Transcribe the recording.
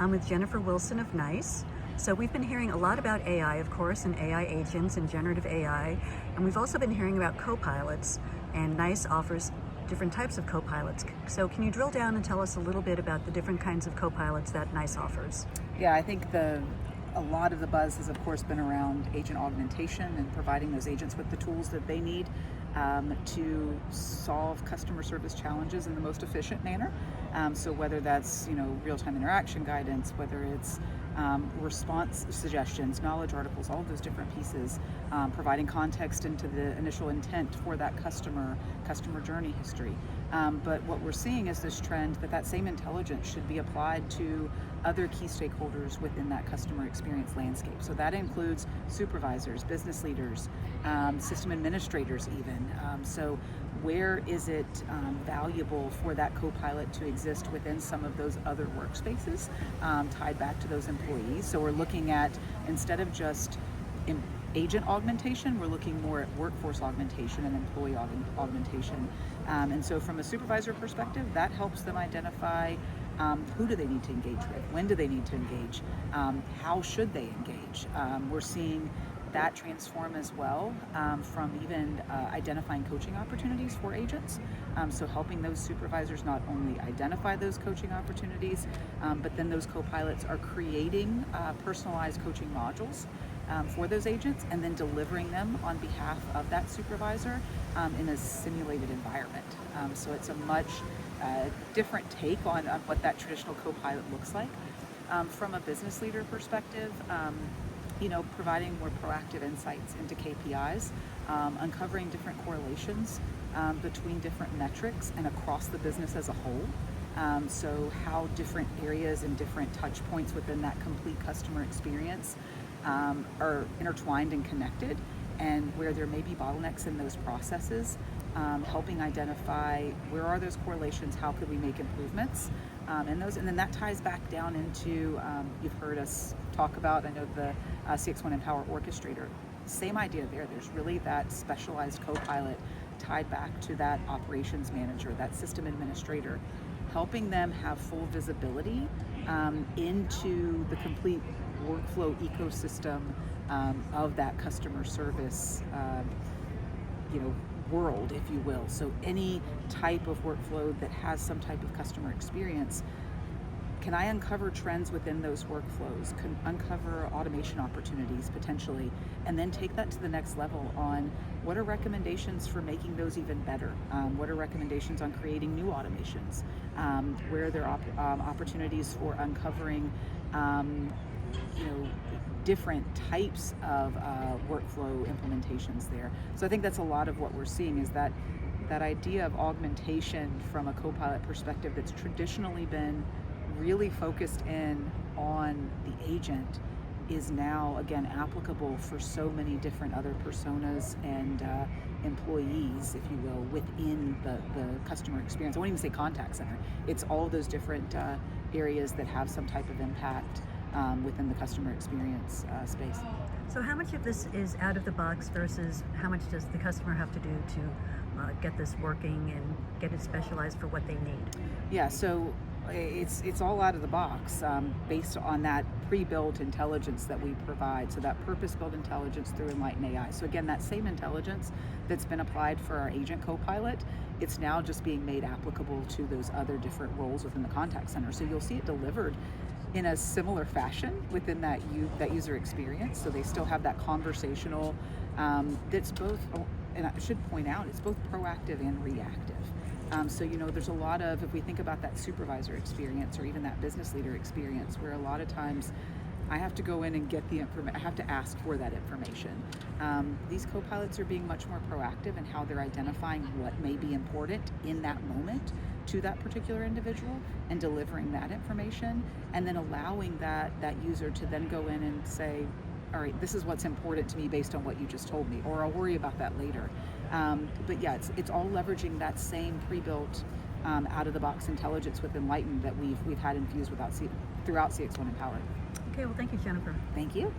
I'm with Jennifer Wilson of NICE. So we've been hearing a lot about AI, of course, and AI agents and generative AI, and we've also been hearing about co-pilots, and NICE offers different types of co-pilots. So can you drill down and tell us a little bit about the different kinds of co-pilots that NICE offers? Yeah, I think a lot of the buzz has, of course, been around agent augmentation and providing those agents with the tools that they need to solve customer service challenges in the most efficient manner. So whether that's real-time interaction guidance, whether it's response suggestions, knowledge articles, all of those different pieces, providing context into the initial intent for that customer journey history. But what we're seeing is this trend that same intelligence should be applied to other key stakeholders within that customer experience landscape. So that includes supervisors, business leaders, system administrators even. So where is it valuable for that co-pilot to exist within some of those other workspaces tied back to those employees? So we're looking at, instead of just agent augmentation, we're looking more at workforce augmentation and employee augmentation. And so from a supervisor perspective, that helps them identify who do they need to engage with, when do they need to engage, how should they engage. We're seeing that transform as well from even identifying coaching opportunities for agents. So helping those supervisors not only identify those coaching opportunities, but then those co-pilots are creating personalized coaching modules for those agents and then delivering them on behalf of that supervisor in a simulated environment. So it's a much different take on what that traditional co-pilot looks like. From a business leader perspective, providing more proactive insights into KPIs, uncovering different correlations between different metrics and across the business as a whole. So how different areas and different touch points within that complete customer experience are intertwined and connected, and where there may be bottlenecks in those processes, helping identify where are those correlations, how could we make improvements in those, and then that ties back down into, you've heard us talk about, I know the CXone Empower Orchestrator, same idea there. There's really that specialized co-pilot tied back to that operations manager, that system administrator, helping them have full visibility into the complete workflow ecosystem of that customer service world, if you will. So any type of workflow that has some type of customer experience, can I uncover trends within those workflows, can uncover automation opportunities potentially, and then take that to the next level on what are recommendations for making those even better? What are recommendations on creating new automations? Where are there opportunities for uncovering different types of workflow implementations there. So I think that's a lot of what we're seeing, is that idea of augmentation from a co-pilot perspective that's traditionally been really focused in on the agent is now again applicable for so many different other personas and employees, if you will, within the customer experience. I won't even say contact center. It's all those different areas that have some type of impact within the customer experience space. So how much of this is out of the box versus how much does the customer have to do to get this working and get it specialized for what they need? Yeah, so it's all out of the box based on that pre-built intelligence that we provide. So that purpose-built intelligence through Enlighten AI. So again, that same intelligence that's been applied for our agent co-pilot, it's now just being made applicable to those other different roles within the contact center. So you'll see it delivered in a similar fashion within that user experience. So they still have that conversational that's both, and I should point out, it's both proactive and reactive. So there's a lot of, if we think about that supervisor experience or even that business leader experience, where a lot of times I have to go in and get the information, I have to ask for that information. These co-pilots are being much more proactive in how they're identifying what may be important in that moment to that particular individual and delivering that information, and then allowing that user to then go in and say, all right, this is what's important to me based on what you just told me, or I'll worry about that later. But yeah, it's all leveraging that same pre-built out-of-the-box intelligence with Enlighten that we've had infused throughout CXone Empower. Okay, well, thank you, Jennifer. Thank you.